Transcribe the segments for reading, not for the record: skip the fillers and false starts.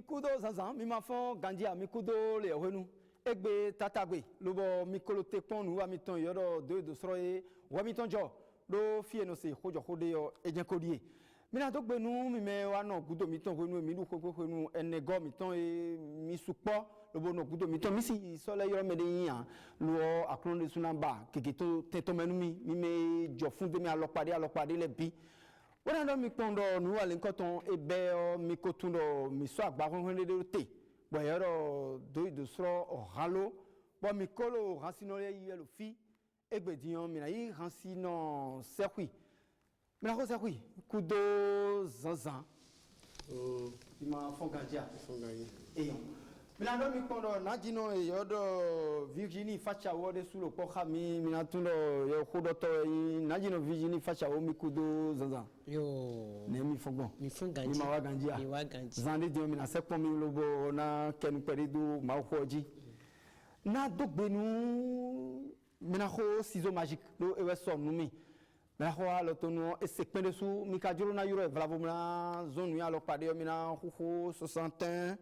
kudo zazan mi ma fon gandia mi kudo le renu egbe tatagbe lobo mi kolote ponu wa mi ton yodo do sroye wa mi ton jo do fie no se hojo hode yo ejen kodie mi na to gbe nu mi me wa no gudo mi ton renu mi du ko nu enego mi ton e mi supo lobo no gudo mi ton mi si so le yo me de yin lo aklon de sunamba keke to teto menu mi me jo fun de mi alopade le bi wona do mi pondo nu ale nkoton ebe mi kotundo mi so agbarun de te boyoro do sro o halo bo mi kolo hansino le yelo fi egbedion mi na yi hansino sekwi mi na ko sekwi kudo zanzan ma fongandia eyon mi na do mi pondo na jino e yodo Virginie Facha wode sulo ko khami mi na tundo yo kudo to na jino Virginie Facha o mi kudo zanzan yo ne mi fongon mi fongandia mi ma wa gandia zande dio mi na sekpon mi lobo na ken peridu ma hoji na dogbenu mi na ho ciseau magique do e weso nu mi na ho alo to no e sekpen de su mi ka juro na euro vlavo na zone ya lo pade mi na ho 61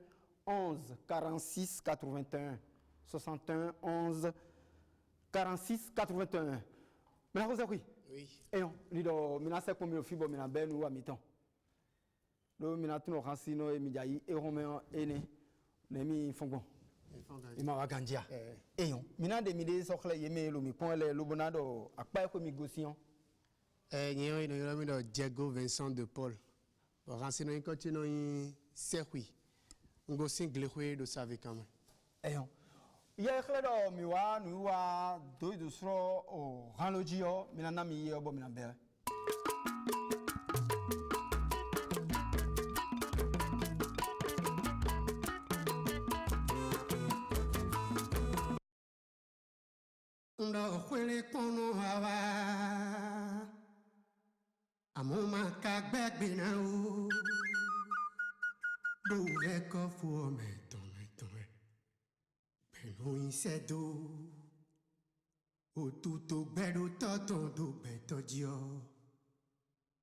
11 46 81 61 11 46 81 mi na ho zakui oui eyon ni do mi na sekpon mi fibo mi na benu wa mi ton do mi na tuno hansino e mi jayi e romeo ene ne mi fongon ima wa gandia eyon mina de mi de sokle yeme lo mi pon le lo bonado apa ko mi gosion nyo ino yo mi do Diego Vincent de Paul bo ransino en continue in circuit ngo single hwe do save quand même eyon ye khle do mi wa nu wa do sro o ranlojio mina na mi ye bo mina be ndo kwele kono hawa amoma ka gbegbe na o do le ko fu me ton penu insedo o tuto gbedo toto do beto dio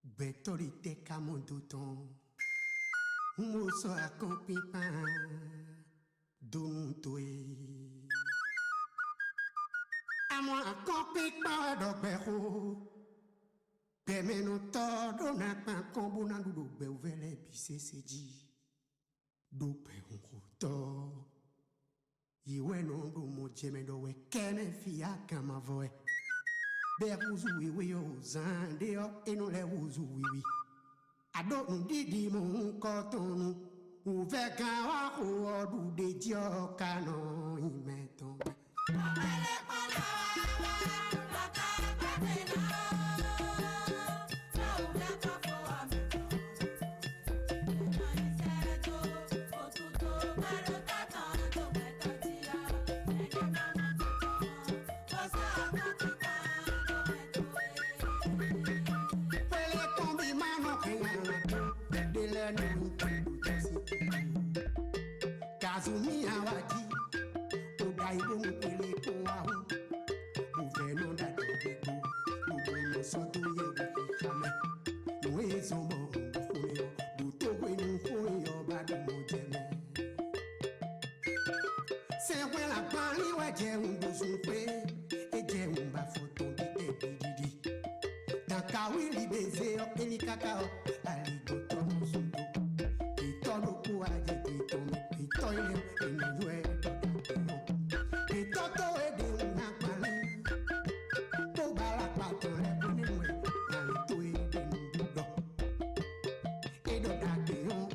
betori te kamondo ton mo so akompi pa donu toy Amo akopi pa do beho Pemeno to do na pa kombo na do be ovele biseseji do pe to Iwe no do mo jeme do we kene fia kama voe Be uzu wiwi yo zande yo eno le uzu wiwi Ado ndidi mo kotonu Uve ka wa ho du de dio kano imeton Kazumi awadi Odai bo mpele ko ahu Uveno da dobego Ubono soto ye wikame Mwezo mo mbufuneo Buto wenu hoyo badu mojeme Sewe la bani waje undosunfe Eje umba foto bite bididi Dakawili bezeo eni kakao Aligoto musundo Itono kuwaje titono Itoile enijwe Itoto ede unakmali Tobala patore kunimwe Alito ede nududo Edo dakeyo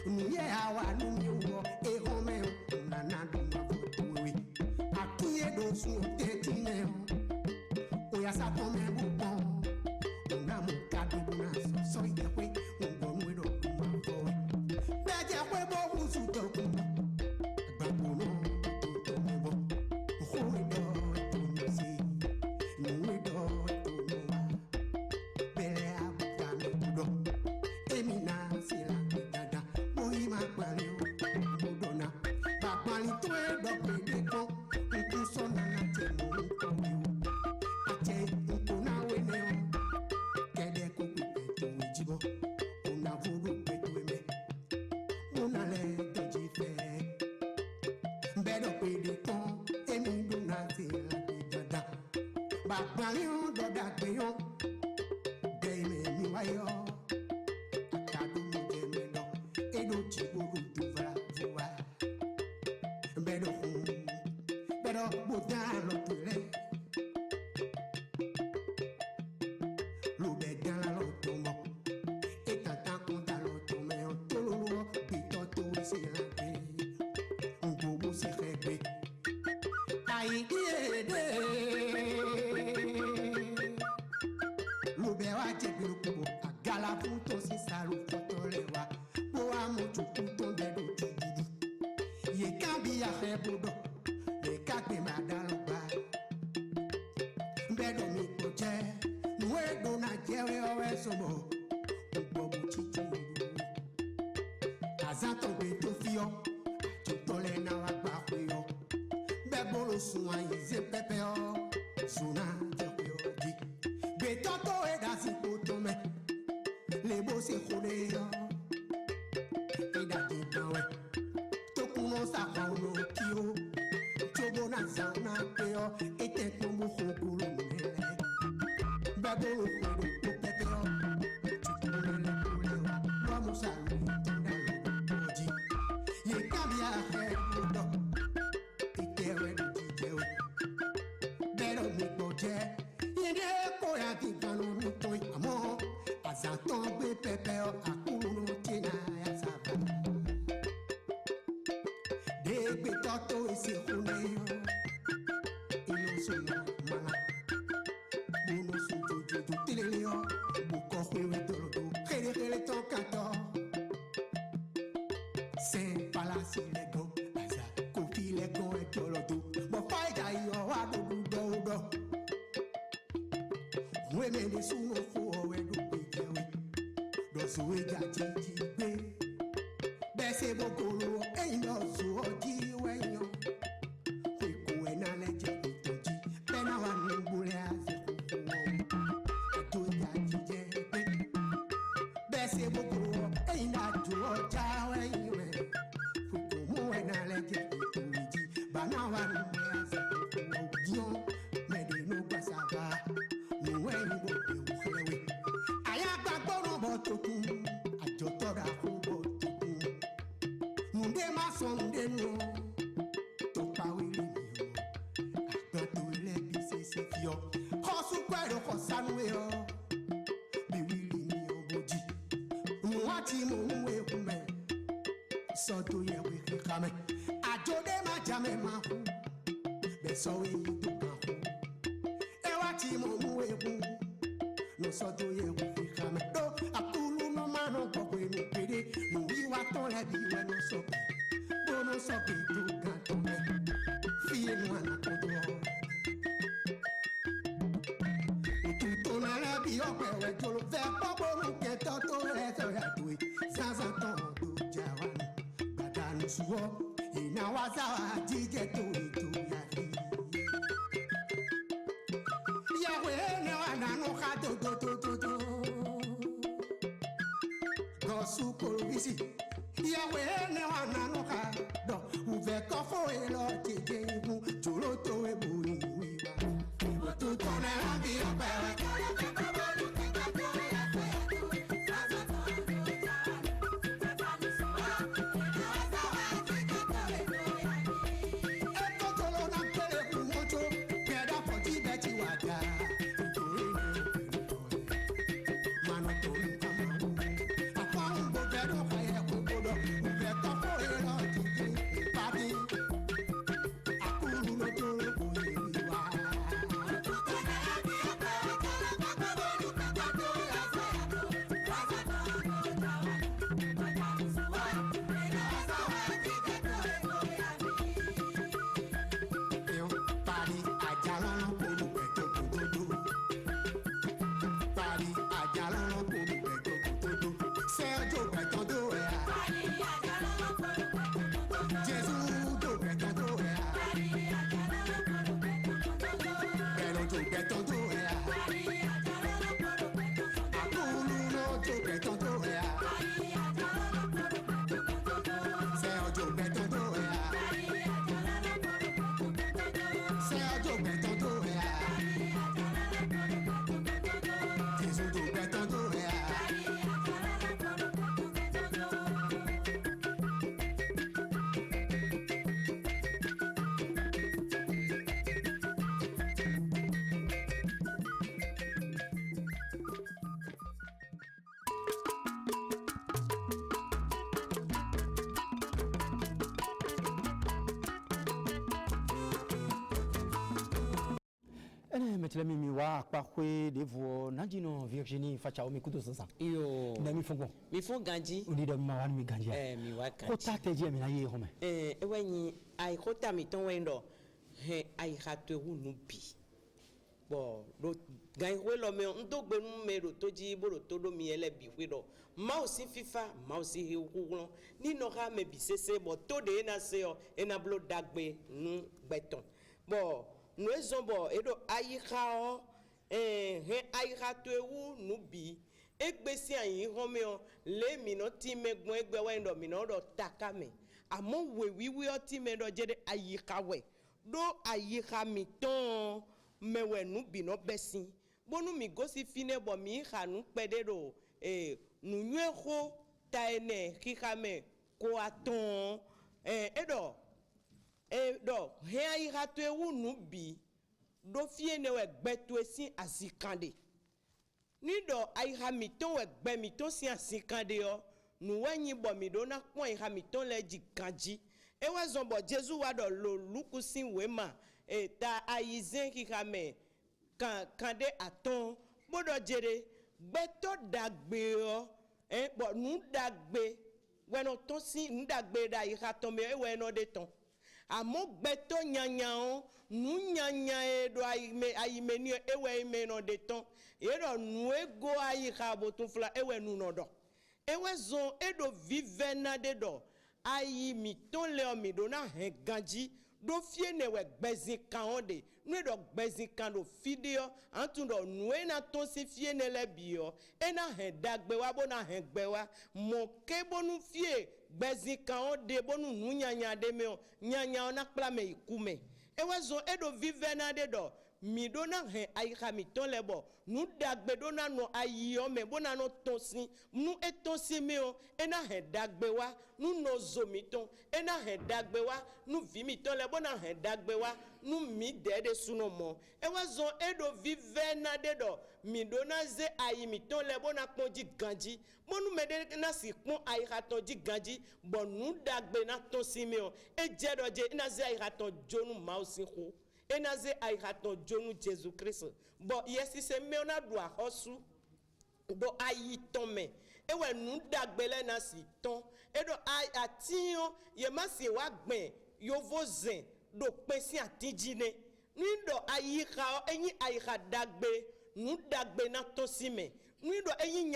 Nuye hawa numiuwo Ehomeo Unanadu mafotuwe Akuye dosu tetineo Oya satome bupon Unamu kadibuna so idekwe Ungonwe do kumafowe Beje kwe bo usuto kuma Agbabono tutomobo Uwe do etonose Nuwe do etonowa Bele abukame kudo Emina sila dada Mohima kwalio Bodona Bakwali tue do pedeko Nkusona na temo nkowio Ache nkuna weneo Kede kukupetu ijibo Una vudu petu eme Una le Bagbalion do dagbeyon. Deme mi wayo. Akadu mo deme do. Edo chiburu duvra vuwa. Bedo hum. Bedo bodan lo tule. Lo bedan la lo tombo. Etata konta lo tome. Tololo bito to isi la pe. Ngobo si rebe. Aïe de. Lubewa jebiro kubo agala futo si salu foto lewa bo amutu kuto bedo tududu ye kambi ya hebodo le kakbe madalo ba bedo mi koje nuwe do na jewe owe somo bobu chichi azato beto fio tutole na wa gba yo bebolo suwa yize pepe o suna jokyo di betoto edasi potome lebo se khone yo edati bawe tokuno sakono kio tobo na zauna peo ete tomo khokulu mele babolo khodo to pepeo tukule le kulewa wa musalu tanda oji ye kabia he do itewe dijewe bero mi boje inde ko ya ti kanu mi to amo azaton gbe pepe o akuru tina ya saba de gbe toto isi kune yo ino so mala bono so jojo telele yo buko khwe tolodo khere khere to kato se palasi le go aza kofi le go e tolodo bo faida yo wa do do women de suno fo we do pejewe do so we ja jiji gbe be se bokoro eyin do so oji we yan pe ko e na le je ko toji be na wa ni gbure ase ko to ja jije gbe be se bokoro eyin da jo oja we we pe ko mo e na le je ko toji ba na wa ni gbure ase ko dio me de no pasaba so we do e wati mo mu ebu no so do ye we fi kame do akulu no mano ko pe mi pede no wi wa ton le bi we no so do no so pe do kan to me fi no ana ko do o tu to na la bi o pe we to lo fe popo no ke to le so ya tu sa sa to do jawan bata no suo ina wa sa jije to ya Supervisi, Yahweh, ne wana no ka do uve kofo e lo tije ibu juro to e buri wiwa o to tone abi ope Akuru no to e buri wiwa ene metele mi wa pa kwe de vo najino Virginie facha o mi kudo sansa Yo. na mi fongo Mi fon ganji. uni do ma wan mi ganja Mi wa ko ganji. ta te je mi na ye home Ewenyi ai kota mi ton wendo. Ai hatu nu bi. Bo do gan we lo me ndo gbe nu me ro toji bo ro to do mi ele bi we do. Ma o si fifa, ma o si hukulon. Ni no ha me bi sese bo to de na se o ena blo dagbe nu beton. Bo no ezombo edo ai ha o ai hatu nu bi. Egbesi ayin home o le mi no ti megbon egbe wendo mi no do takame. Amo wewiwi o ti me do jede ayi kawe. Do ayiha mi ton mewe nu bi no besin bonu mi gosi fine bo mi ha nu pede do nu nwe ho ta ene kikame ko aton edo he ayiha to ewu nu bi do fie ne we gbetu esin asikande ni do ayiha mi ton we gbe mi ton si asikande yo nu wenyi bo mi do na pon ayiha mi ton le jikanji ewa zombo Jesu wa do lo lukusin wema ta ayizen kikame kan de aton bodo jere gbeto dagbe o bo nu dagbe weno ton si nu dagbe da yiha ton me ewe no de ton amo gbeto nyanya o nu nyanya do ayime ni ewe me no de ton ero nu ego ayiha botun fla ewe nu no do ewe zon edo vivena de do ayi mi ton le mi do na hen ganji do fie ne we gbezin kan onde nu do gbezin kan do fideo antun do nu na ton si fie ne le bi o e na hen dagbe wa bo na hen gbe wa mo ke bonu fie gbezin kan onde bonu nu nyanya de me o nyanya na kla me ikume e we zo e do vive na de do mi do na hen ayi ka mi ton le bo nu dagbe do na no ayi o me bo na no ton si nu e ton si me o e na hen dagbe wa nu no zo mi ton e na hen dagbe wa nu vi mi ton le bo na hen dagbe wa nu mi de suno mo e wa zo e do vive na de do mi do na ze ayi mi ton le bo na pon ji ganji mo nu me de na si pon ayi ka ton ji ganji bo nu dagbe na ton si me o e je do je na ze ayi ka ton jonu ma o si ho enaze ayihaton jonu Jesu Christ bo yesi se me ona do ahosu do ayiton me ewe nu dagbele na si ton edo atiyan ye ma se wa gben yo vozen do pesi atijine ni do ayiha eyin ayiha dagbe nu dagbe na to si me ni do eyin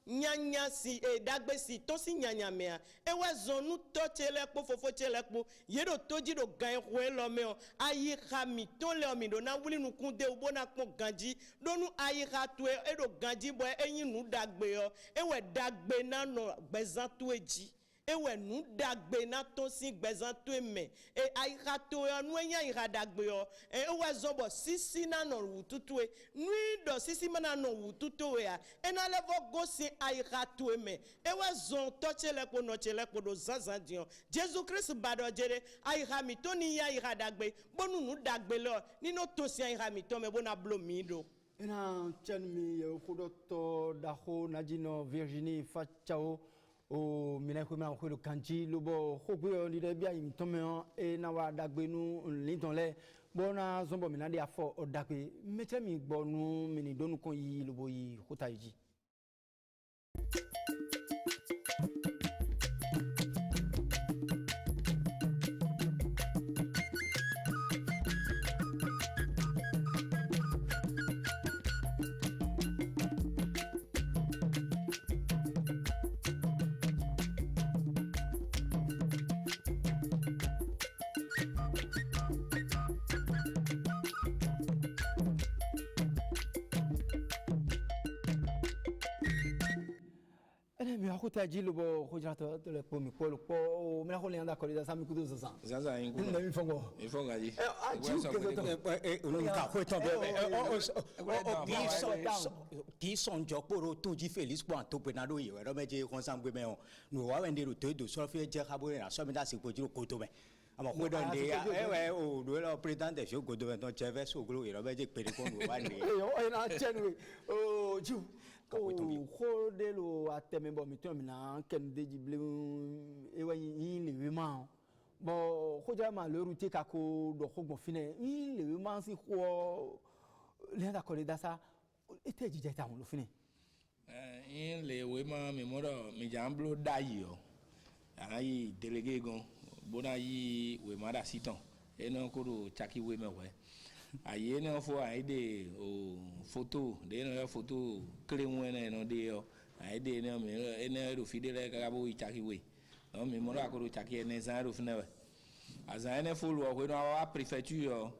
nyanya si dagbe si to si nyanya me ewe zonu to chelepo fofo chelepo yedo toji do gan ho lo me o ayi ha mi to le mi do na wuli nu kunde ubo na pon ganji do nu ayi ha to edo ganji bo eyin nu dagbe o ewe dagbe na no gbezan to eji ewe nu dagbe na to si gbezan to eme ayi ha to nu eyan ayi ha dagbe o ewe zobo sisi na no wututu nu do sisi mana no wututu ya ena levo go si ayi ha to eme ewe zon to chelepo no chelepo do zanzan dion Jesu Christ bado jere ayi ha mi to ni ya ayi ha dagbe bonu nu dagbe lo ni no to si ayi ha mi to me bona blo mi do ena chen mi khodo to daho najino Virginie fachao o mina ko ma ko kanji lobo khogbe on di bia yin to me e na wa dagbe nu linton le bona zombo mina de afo o dagbe meche mi gbonu mi ni donu kon yi lobo yi khota yi Kota jilo bo khojata to le pomi ko ko me ko le anda ko da sami kudu sa Zaza ingu. na mi fongo Ifonga ji. a ji ke to onu ka ko to ki son jokporo tunji Felix po to pe na do ye ro meje kon sam gbe me o no wa wende ro to do so fe je khabo na so mi da si po jiro ko to me ama ko don de ewe o do lo president de so go do ton cheve so glo ro meje pe ko no wa ni o na chenu o ju ko de lo ateme bo mi to mi na ken de jible e wa yin le we ma bo ko ja ma le route ka ko do ko gbon fine yin le we ma si ko les d'accord les ça était dit ta on fini in le we ma mi moro mi jamblo dai yo ai délégué gon bona yi we ma da siton e no ko do chaki we me we aye no fo ai de o photo de no photo clé mo no de yo ai de no mi e no do fidele ka bo chaki we no mi moro ko do chaki ne za do fina we azan ne fo lo ko no wa préfecture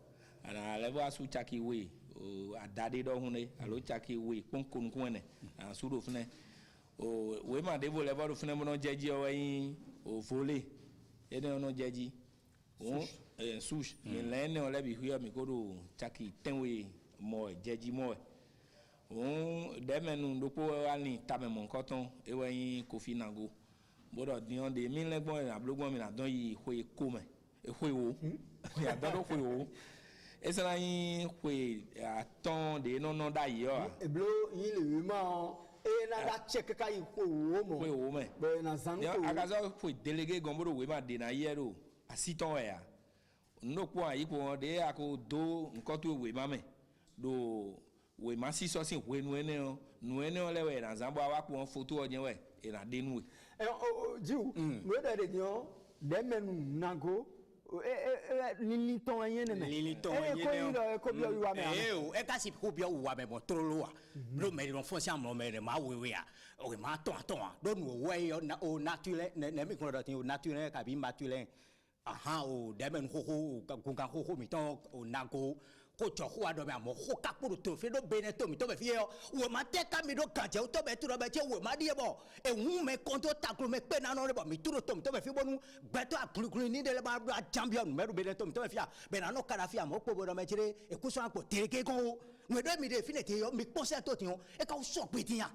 ana le bo asu chaki we o adade do hune alo chaki we konkon kwene an su do fina o we ma de bo le bo do fina mo no jeji o yin o volé e no jeji o souche mais l'année on l'a vu hier mi ko do chaki tenwe mo jeji mo on demenu do po ani tabe mon coton e wen Kofi Nango bodo dion de mi le gbon na blogbon mi na don yi hwe ko me e hwe o ya do hwe o e sala yin hwe aton de no da yi o e blo yin le ma e na da check ka yi hwe o mo hwe o me be na zan ko akazo hwe délégué gombo we ma de na yero asiton ya nnokwu a ikwo de ako do nkotu we mame do we masi so sin we nu ene lewe na zambo awapo photo ojen we e na denu we jiu we da de dio de menu nago lili ton yen ne lili ton yen ne ko bi o wa me o e ka si ko bi o wa me mo trolo wa lo me don fon si am me ma we ya o ma ton do nu we o naturel ne mi ko do tin o naturel ka bi naturel aha o demen ho kunga ho mi ton o nago ko cho ho ado me amo ho ka puru to fe do bene to mi to be fi o we ma te ka mi do kan je to be tu do be che we ma die bo e hu me konto taklu me pe na no re bo mi tu to mi to be fi bonu gbe to akulu ni de le ba champion me do bene to mi to be fi be na no kara fi amo po bo do me chire e ku so apo teke ko me do mi de fi ne te yo mi po se to ti o e ka so pe ti ya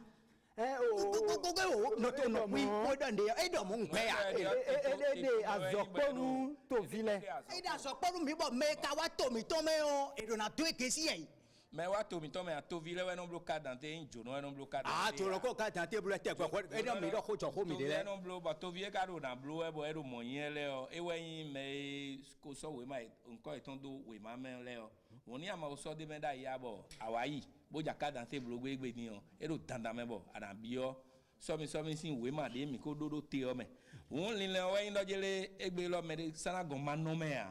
go no to no we done dey e do mo npe ya de azokonu to vile e da azokonu mi bo me ka wa to mi to me o e do na to e ke si e me wa to mi to me a to vile we no bloka dante in jono no bloka dante to ro ko ka dante blo te ko e do mi do ko cho ko mi de le no blo ba to vie ka do na blo e bo e do mo yin le o e we yin me ko so we ma nko e ton do we ma me le o woni ama o so de me da ya bo awayi boja ka dante blo gbe ni o e do danda me bo ana bi o so mi sin we ma de mi ko dodo te o me won lin le o yin do jele egbe lo me sana gon ma no me a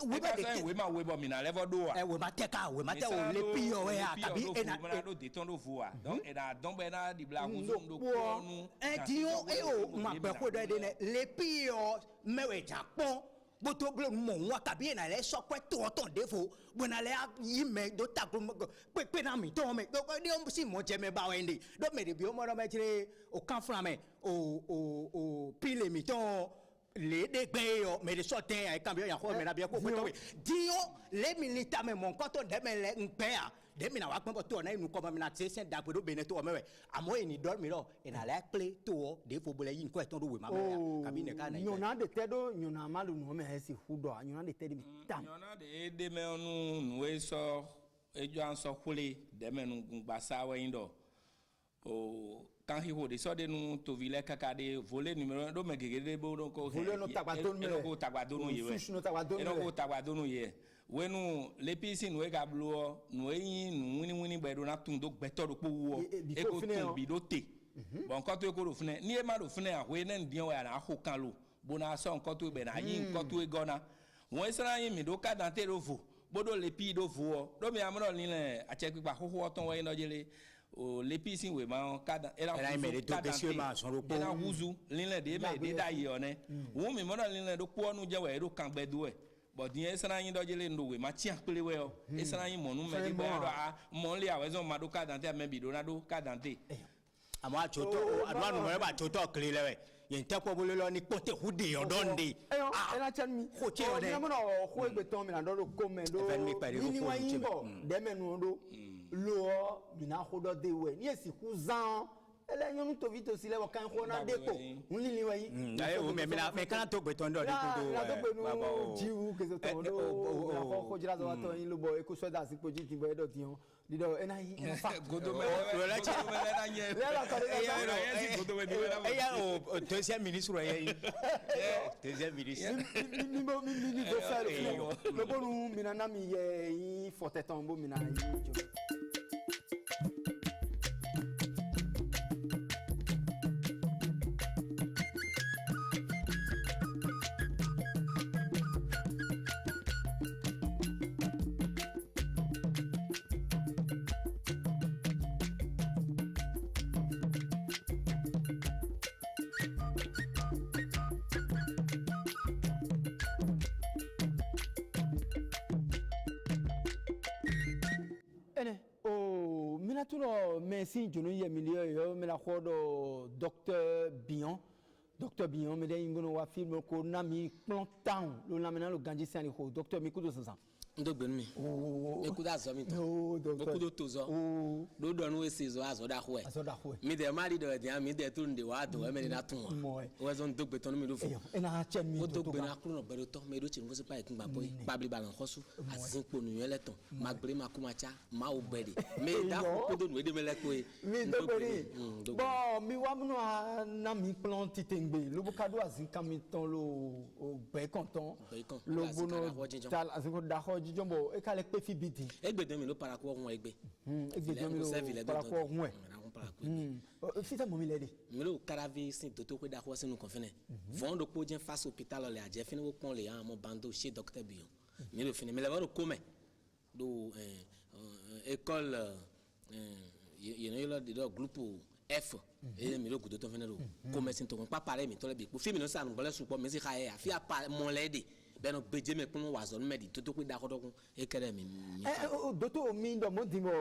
we ba de we ma we bo mi na level do a we ma te ka we ma te o le pi o e a tabi e na do de ton do vo a donc e na don be na di bla ku do ko nu e di o e o ma pe ko de ne le pi o me we ja pon bo to blo mo wa tabi e na le so pe to ton defo bo na le yi me do ta ko pe na mi to me do de o si mo je me ba we ndi do me de bi o mo do me chire o kan fran me o pile mi ton le de gbe yo me de sotin ai cambio ya ko me na bi ko to we dio le milita me mon ko to de me le npe a de mi na wa pon to na inu ko me na te sen da pe do bene to me we amo eni do mi ro e na le ple to de fo bole yin ko e ton do we ma me ka bi ne ka na nyona de tedo nyona malu no me hesi hudo nyona de tedi tam nyona de me onu nu we so ejo an so kule de me nu gba sa we yin do o kan hi ho de so de nu to vile kaka de voler numéro do me gegede bo do ko voler no tagbado nu ko tagbado nu ye we no tagbado nu ko tagbado nu ye we nu le pisi nu e ga blo nu yin nu wini gbe do na tun do gbeto do po wo e ko tun bi do te bon ko to ko do fune ni e ma do fune a we na ndian wa na ho kan lo bo na so nko to be na yin nko to e gona won sra yin mi do ka dante do vo bodo le pi do vo do mi amro ni le a che pipa ho ho ton we no jele o le pi sin we ma kada era me de to monsieur ma so ro po era huzu linle de me de da yi one wo mi mo na linle do po nu je we do kan gbedu e but yin esra yin do jele ndo we ma chi apele we o esra yin mo nu me de gbe a mo le awe zo ma do ka dante me bi do na do ka dante amo a choto adwa no me ba choto kle le we yin te ko bolo lo ni pote hude odonde ela chan mi ko che ode mo no ho egbe ton mi na do ko me do ni wa yin bo de me nu do lo mi na ho do de we ni esi ku zan Elle est une vite aussi là quand on a des pots. On lit oui. Mais quand tu peux t'en donner la dobe jiu que c'est ton do la ko jira zo ato in lo boy ko so da si poji ti boy do ti on di do ena hi ena fa godo me la cha me la nye la ko et ya au deuxième ministre deuxième ministre mi do faire le bon mi na mi ye i forte tombo mi na i merci je nous y milieu mais la khodo docteur Bion mais des ngono wa film ko nami plantan lo namena lo ganji sani ko docteur mikudo sansan ndo gbenmi mikuda zo mi to mikudo tozo do do no esizo azoda hoe mi de mari do dia mi de tunde wa do e me na tun wa zo ndo gbeton mi do fo ena che mi to gbe na kro no bere to me do chi nfo se pa ikin gbaboy babli balan khosu asin po nu yele ton magbre makumacha ma o gbede me da ko do nu de me le ko mi do gbere bon mi wa mu na mi plan titengbe lo bukado azin kamiton lo gbe konton lo bono tal azin ko da jombo e kale pe fi bidi egbe mi lo para ko won egbe egbe mi lo para ko won fi ta mo mi lede mi lo karavi sin to ko da ko sinu confine vont do po jen face hôpital le aje fini wo pon le an mo bando chez docteur Bion mi lo fini mi le va do come do école you know the groupe F et mi lo gudo to fini do come sin to ko pa pare mi to le bi po fi mi no sa nu gole supo mi si ka e afi apa mo lede beno beje me kun wa zon medi to ko da ko dokun e kere mi doto mi ndo mo dimo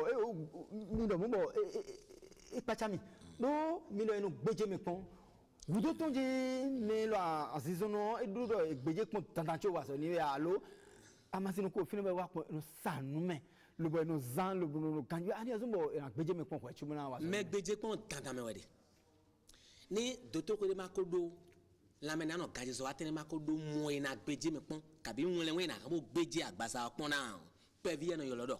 mi ndo mo e pachami no mi lo eno beje me kon wudo to je me lo azizono e do e beje kon tantancho wa so ni alo amasinu ko finu be wa ko no sanu me lo bo no zan lo bo no kanju ani azumbo e beje me kon ko chumuna wa so me beje kon tantan me wede ni doto ko de makodo la mena no gaje so atene makodo mo ina gbeje me pon kabi wonle wena mo gbeje agbasa pon na pe vie no yolodo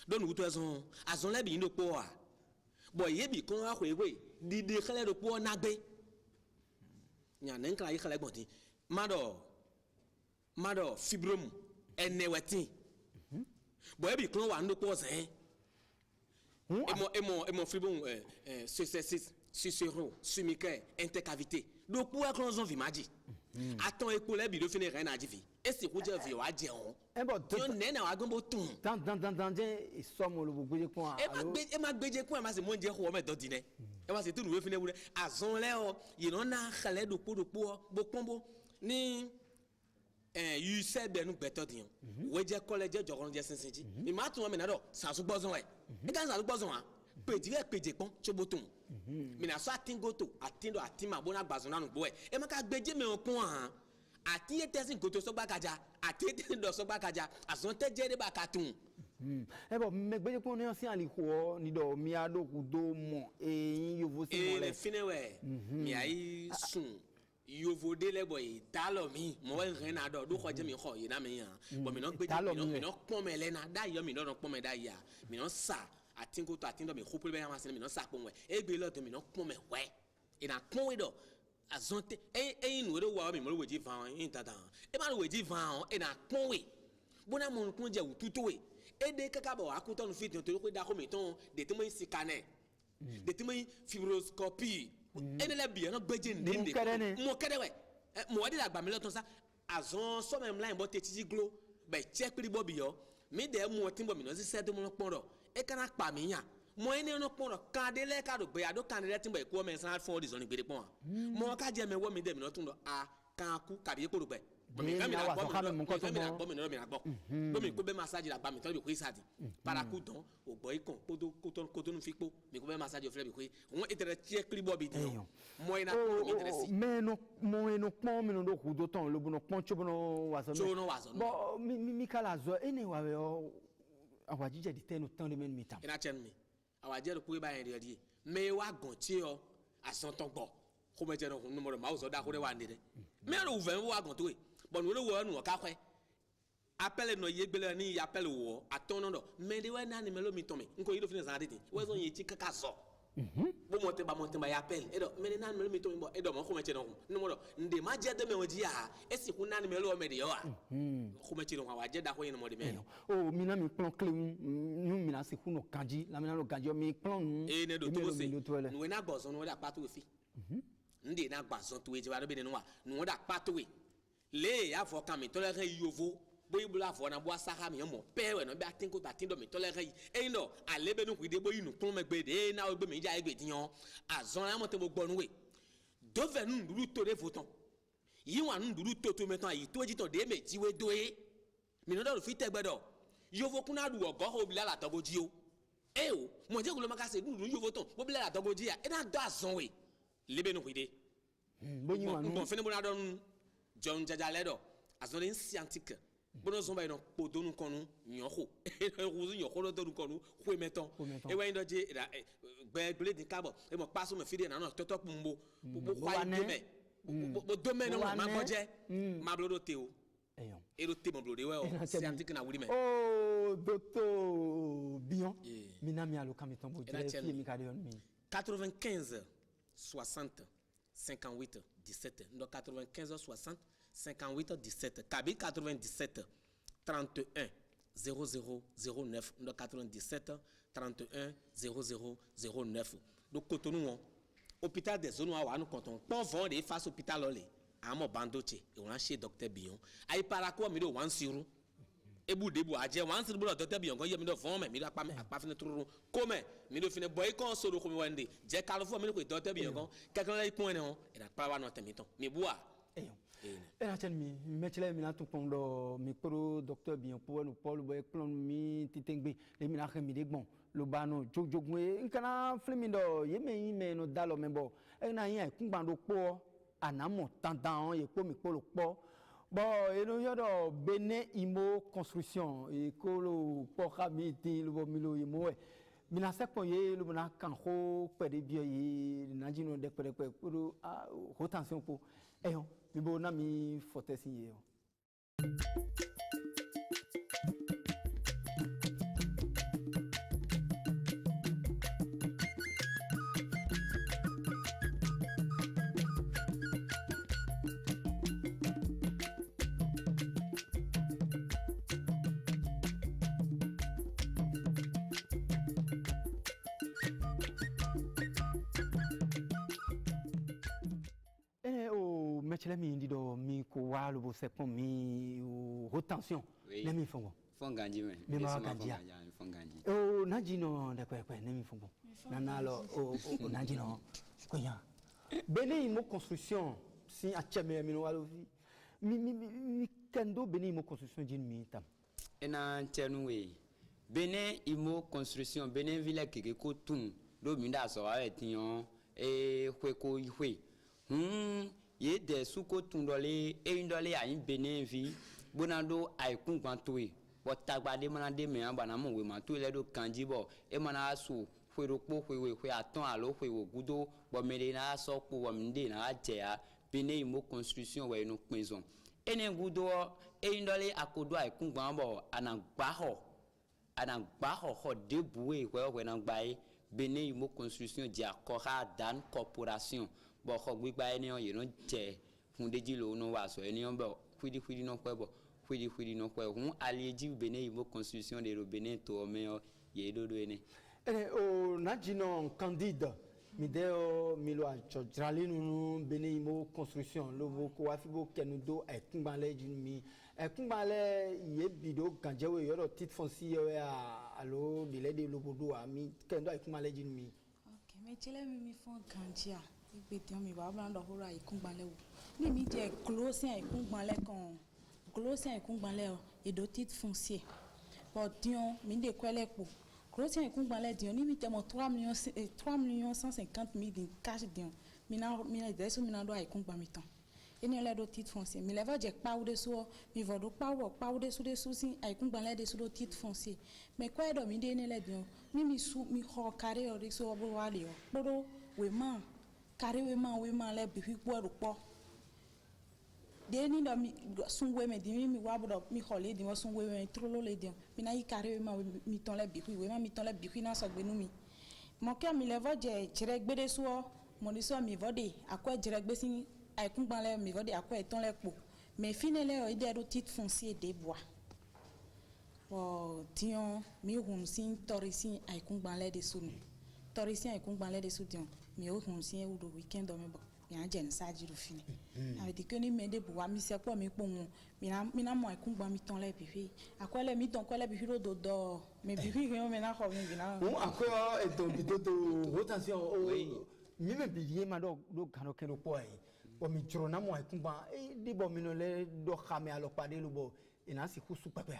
don wuto ezon azon le bi ndo po a bo ye bi kon wa kwewe dide khale do po na gbe nya nen kla yi khale gbon tin mado fibrom enewetin bo ye bi kon wa ndo po zen emo fibrom Cicéron, Sumique, intercavité. Donc pour que l'on vimaji. Attends et pour les bidons finir rien à dire. Et c'est pour dire vieux à dire. Eh bon, tu n'es pas gagné tout. Dans et somme le bouger quoi. Et ma béje quoi, mais c'est moins dire quoi mais d'ordinaire. Et moi c'est tout nouveau finir. Azon léo, il en a calé de pour beaucoup ni you said ben nous better dire. Ouais dire collège de rendre sensible. Mais maintenant on maintenant ça se besoin. Et quand ça se besoin pédie pon choboton mina so atingoto atindo atima bona gbazona nu boy e maka gbeje me okun han ati etesi goto so gbakaja ati etesi do so gbakaja azon teje de bakatun e bo me gbeje pon ni asin ali ko ni do mi ado ku do mo yin yovo si mo le finewe mi ai sun yovo de le boy talo mi mo wen ren ado do ko je mi ko yi na mi yan bo mi no gbeje mi no pon me le na da yo mi no pon me da ya mi no sa atingo to atindo me khopole be yamasene me no sapo nwe egbe lo to me no pon me we ina pon we do azonte inu we do wa me mo weji van yin tata e ma weji van ina pon we bona mo kun je ututu we ede kaka bo akuto no fit to ko da ko me ton de temo scanner de temo fibroscopie ene le bi no gbeje ndende mo kede we mo wadi la gba me lo ton sa azon so me line bo te titi glo be check pri bo bi yo mi de mo timbo mi no si se to mo pon do e kana pa mi yan mo ene no pon kan de le ka do gbe ado kan de timbo e ko me san for this on gbe de pon mo ka je me wo mi de mi no tun do a kan ku ka bi ko do gbe mi ka mi na gbo mi no mi na gbo do mi ko be massage la ba mi to bi ko isadi para ku don o gbo ikon ko to nu fi po mi ko be massage o fle bi ko won etere tie klibo bi di mo ina ko mi interesi me no mo eno pon mi no do ku do ton lo bu no pon chobo no wazo bo mi kala zo ene wa awajije di tenu tan de men mitam ina chen mi awajere ku ba en de mais wa gontier à son temps bon comme dire non numéro ma ozo da ko de wa ndede mais le ouvert wa gonto bon nous le wo nu ka kwe appelle no yegbele ni appelle wo aton no mais de wa na ni melo mi ton me nko yi do fini za de wo zo yin ti kaka so bo monte ba ya appelle et donc mais na melo mi ton bo et donc ko me dire non numéro nde ma je de me wodi ya e si ku na ni melo me de yo a ko me dire wa je da ko yin mo de me oh mina mi plan clé nous mina se ku no kanji la mina no kanji mi plan e ne do to se nous na gbozo no da patu we fi nde na gbozo to we je wa do be no wa no da patu we le ya fo kan mi to le re yovo bo ibula fo na bo asaka mi mo pe we no be atin ko tatin do mi to le re e no ale be no ku de bo inu tun me gbe de na o gbe mi ja egbe diyan azon la mo te mo gbonu we do ve nu nduru to de foton yi wa nu nduru to metan yi to ji to de meji we do e mi no do fi te gbedo yovo kuna du ogo ho bila la to goji o e o mo je ko lo maka se nu yovo ton bo bila la to goji ya e na do azon we le be no ku de bo yi wa nu bon fene bo na don John Jajaledo azon en scientifique bono zomba ino podonu konu nyoko ruzu nyoko do donu konu kwe meton e wa ndo je gbe di kabo e mo paso me fide na no toto mbo bo kwa ideme bo domaine no ma boje ma blodo teo e do te mo blodo we scientifique na wuri me oh docteur Bion minami alo kamiton bo je fi mi kade on mi 95 60 58 17 ndo 95 60 58 17 Kabi 97 31 00 09 ndo 97 31 00 09 do Cotonou hôpital des zones wa nous comptons pon vend de face hôpital lolé amo bandoche e won chez docteur Bion ay para ko mi do wan siru e bu de bu aje wan siru docteur Bion ko yemi do fon me mi do pa fine truru comme mi do fine boy kon so do ko mi wande je kalfo mi ko docteur Bion ko quelqu'un lay point non e da pa wa no temiton mi bua ena chen mi metele mi na to pondo mi pro docteur Bion pour no Paul boy plan mi titengbe le mi na khemi de gbon lo ba no jogjogwe nkana flemindo yeme me no dalo membo ena yin kungban do po anamo tandan ye po mi po lo po bo eno yodo Benin Imo construction e ko lo po khami ti lo mi lo yimo mi na sekpo ye lo na kan ho pede bio ye na jino de pede pour rotation pour eyo mi bo na mi fote signé mechele mi ndido mi ko walu bo sepon mi rotation ne mi fongo fonganji me mi ma kanji fonganji o najino de kwe ne mi fongo nanalo o najino konya Benin Imo construction si a cheme mi no walu mi kendo Benin Imo construction jin mi tam ena tenwe Benin Imo construction Benin ville keke ko tun do mi da so wa etiyan e hwe ko hwe ye de suko tundole e indole a Benin vi bonando ay kungbantoe botagbade manade me abana mo we ma to le do kanji bo e mana asu hwero po hwe aton alo hwe wo gudo bo mele na so po wo mde na atia Benin Imo construction we no pinzon ene gudo e indole akodo ay kungban bo anagba ho ho debuwe we na gbae Benin Imo construction di akora dan corporation bo ko gbigba eniyan ye no je fun deji lo no wa so eniyan bo kwidi no kwe bo kwidi no kwe hun alieji Benin Imo construction de Benin to me ye dodo ene o najino candide mi deo mi lo ajrali nu Benin Imo construction lo bo ko afibo kenudo ekungbale jin mi ekungbale ye bido ganjewe yoro tit foncier alo de lobodo ami kendo ekungbale jin mi okay me chele mi fon ganjia igbetion mi ba blando hora ikungbale wo ni mi je closing ikungbale kan closing ikungbale e do tit foncier pour dion mi de kwele po closing ikungbale dion ni mi te mo 3 millions 150 000 in cash dion mi na de so mi na do ikungbami tan ene le do titre foncier mi le va je pa ou de so mi vo do pa ou de so sin ay kun ban le de so do titre foncier mais quoi do mi de ne le dio mi ho carré o de so bo wa le o bodo we man carré we man le bi po ro po de ni do mi sun we me di mi wa bodo mi ho le di mo sun we me trolo le di mi na yi carré we man mi ton le bi we man mi ton le bi na so gbe nu mi mo ke mi le va je jere gbe de so mo ni so mi vo de akwa jere gbe sin ay kun gban le mi vo de akwa eton le po mais finele o ide do titre foncier de bois o tion mi hun sin torisin ay kun gban le de sunu torisin ay kun gban le de su tion mi o hun sin e do weekend do me bo mi an je nsa ji do fini avec dit que ni me de bois mi se po mi po won mi na mo ay kun gban mi ton le bifi akwa le mi ton kwa le bifi do me bifi re o me na ko mi na on akwa eton bitoto rotation o mi me biye ma do kano keno po ai o mi joro na mo ay kun gban di bo mi no le do khame alo pade lu bo ina si ku su pepe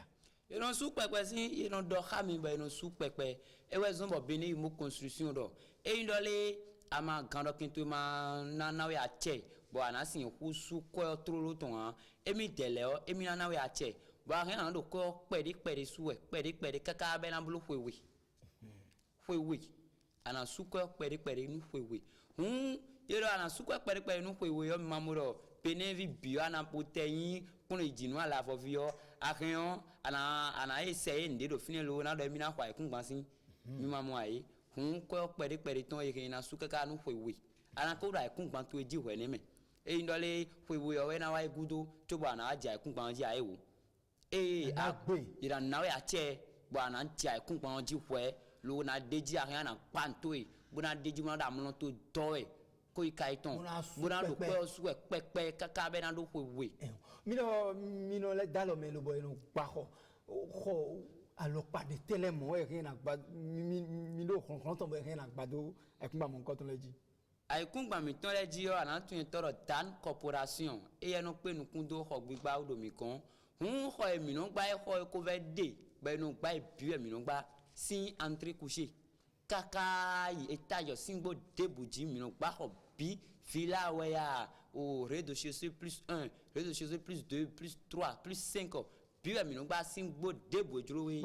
eno su pepe si eno do khami ba eno su pepe e we zon bo beni mo construction do e ndo le ama gando kintu ma na we ache bo ana si ku su ko trolo ton an e mi tele o e mi na we ache bo a ran do ko pedi su e pedi kaka be na bulu fwewe ana su ko pedi nu fwewe yero ana su ko pedi nu fwewe yo mamuro penevi bio ana protein kono ijinu ala fovio akhion ana essayer nde do fini lo na do mi na kwa ikun gbansin mi mamu ayi ko pedi ton e na su kaka nu fwewe ana ko da ikun gban to eji hwe ne me e ndole fwewe yo we na wa gudo to ba na aja ikun gban ji ayi wo agbe ira na we ache bo ana ntia ikun gban ji hwe lo na deji akhion na panto e bo na deji mo da mo to do e ko ikaiton bona do ko su pepe kaka be na do fwewe mino le dalo me lo boy no pa ho alo pa de telemo e rien agba mi lo konton be rien agba do e kun ba mo konton leji ay kun gba mi ton leji yo ana tun toro Dan corporation e ye no pe nu kun do ho gbigba do mi kan ho e mi no gba e ho ko ve de be no gba e bi e mi no gba sin entrée coucher kaka étage singbo debuji mi no gba ho bi villa weya au rez-de-chaussée plus 1 rez-de-chaussée plus 2 plus 3 plus 5 puis mi no gba singbo debo juro we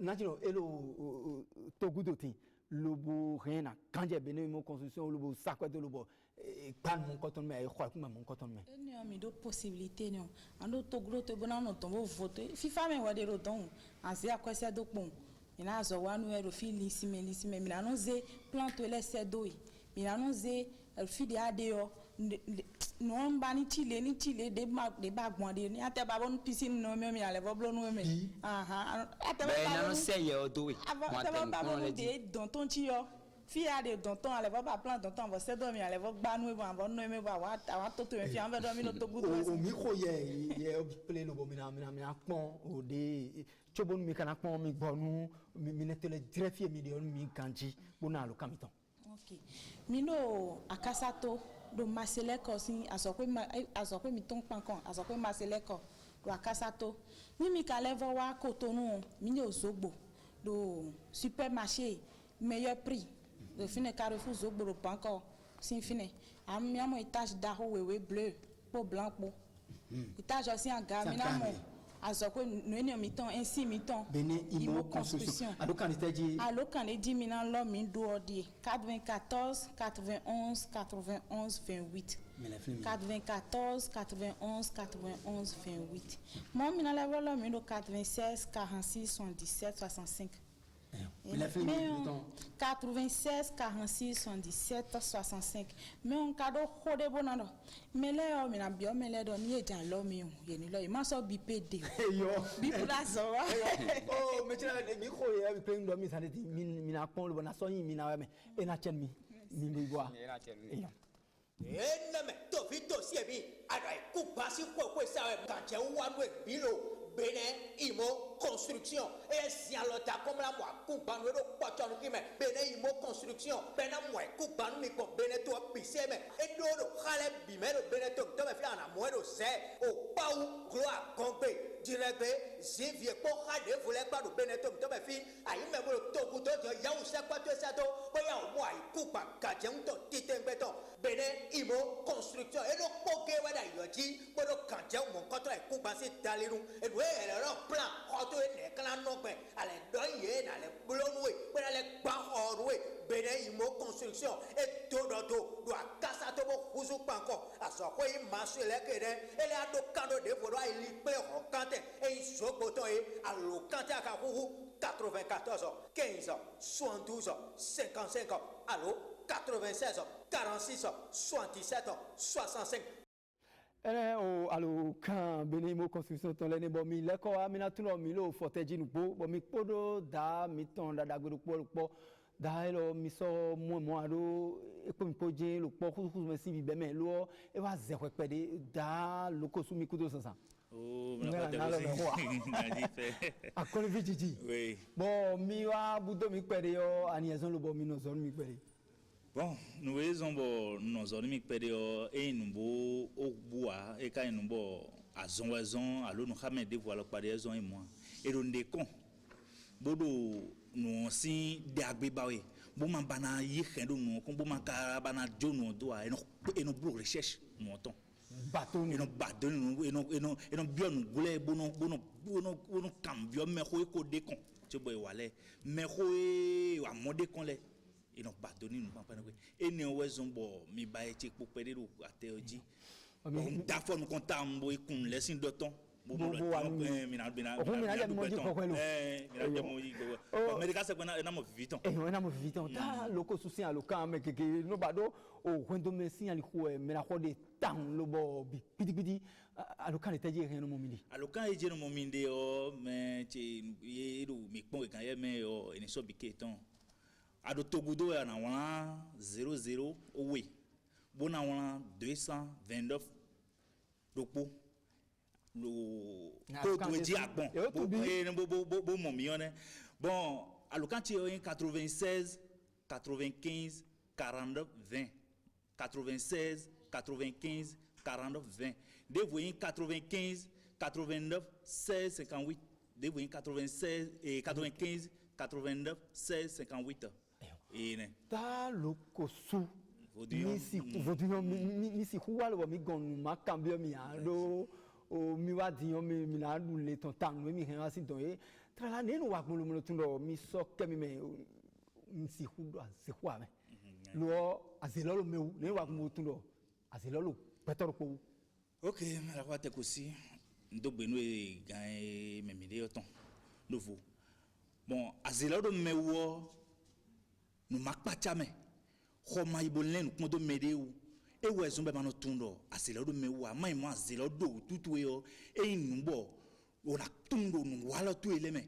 natino elo togudo tin lobo rien na kanje bene mo construction lobo sakweto lobo pan mon coton me ay khwa kuma mon coton me ni ami do possibilité ni ando togudo to bona no tombo vote fifa me wade ro don asi akwese do pon ina zo wanu ero fi lisime mi na no ze plante le sedo mi na no ze el fi de adeo no mba ni chile de ba gbon de ni ate ba bon piscine no mi ale vo blo no mi ate ba no se ye o do we mo te ba le de don ton ti yo fi ade don ton ale vo ba plan don ton vo se do mi ale vo gba nu e vo no mi ba wa to to mi fi an ve do mi no to good o mi ko ye play lo bo mi na pon o de chobon mi kana pon mi gbonu mi netele drefie mi de mi kanji bona lo kamiton okay mino akasato do maseleko sin asokwe mi ton pankon asokwe maseleko do akasato mi ka level wa Cotonou mi ni Ozogbo do supermarché meilleur prix do fine Carrefour Zogbo do pankon sin fine ami amo étage d'aro wewe bleu po blanc po étage aussi en gamme na mo azokwe no mi ton ainsi mi ton bene imo construction alo kan di mi na lo mi do odi 94 91 91 28 94 91 91 28 mon mi na level lo mi do 96 46 77 65 96 46 77 65 mais on kado khode bonando mais le mi na bio me le do ni eja lo mi o ye ni lo e ma so bi pede yo bi plaza wa oh mais tira mi ko ye pe ndo mi saneti mi na pon lo na so yin mi na me e na chen mi mi boa ena me to vito siebi ara ku pasi ko sa ka je wa no e bilo Bene Imo Construction et si alota comme la moi coupa no do pocho no kime Bene Imo Construction bena moi coupa no mi ko bene to pise me e do do khale bimero beneto to me fi ana moedo se o pau glo a kompe direbe zivie po hade vole gba do beneto to me fi ayi me bo to ku to jo ya use kwa to se to bo ya o mo ai ku pa ka je un to titembe to bene imo construction e do poke wa da yo ji bo do kan je mo ko to e ku pa si daliru e do e ro plan ko to e ne kala no gbe ale do ye na le blonwe bo na le gba orwe bene imo construction e to do a casa to bo kuzu panko aso ko i masu le kede ele ado kando de foro ai li pe ho kante e sogbo to e alo kante aka huhu 94 15 72 55 allo 96 46 77 65 o alo kan bene mo construction ton le ne bo mi le ko amina tuno mi lo foteji nu po bo mi podo da mi ton da gbedu po da elo mi so mo ado e ko mi poje lo po ku me si bi be me lo e wa ze ko pede da lo ko su mi kudo sansan oh me la a ko le vijiji oui bon mi wa budo mi pede yo aniezon lo bo mi no zone mi pede. Bon, nous voyons que nous avons mis et nous au bois et quand nous à zonwazon alors nous avons dévoilé par des et moi et nous décon bodo nous aussi d'agbibawe bon man bana yikendo nous comme bon man bana jono doa et nous blo recherche nous entend bateau et nous et nous bien nous goulé bono cambio mais ko décon tu boy walé mais ko wa modé kon les et non pas donner nous pas et ne wezon bo mi ba e pour pede do ateoji on da fo nous comptable bo ikun lesin doton bo mina America se bana na mo viviton na mo viviton ta loko susi aloka me ke no bado o kwendo me sin ali ko me na ko de tan lo bo pidi aloka le taji ren no momindi aloka e je no mominde o me che yeru mi pon e kan ye me o eni so biketon ado togudo ya na wana 00 owe bona wana 229 dopo lo code di agbon bo mo mione bon alokanti en 96 95 40 20 96 95 40 20 devoyez 95 89 16 58 devoyez 96 et 95 89 16 58 ine ta lokosu misi huwa lo mi gon ma cambio mi ado o mi wa dion mi na lu le ton tan mi hen asi don e tra la ne no wa gbolo mo tun do mi so ke mi me misi huwa se huwa me lo azelo lo meu ne wa mo tun do azelo lo petoro po ok la wa te ko si ndo gbenu e gan me mi de oton nouveau bon azelo do mewo nous makpacha me khoma ibolen nous kondo medeu e wezun be mano tundo aselo do mewa mai mo azelo do tutu yo e numbo ona tundo nu wala tu eleme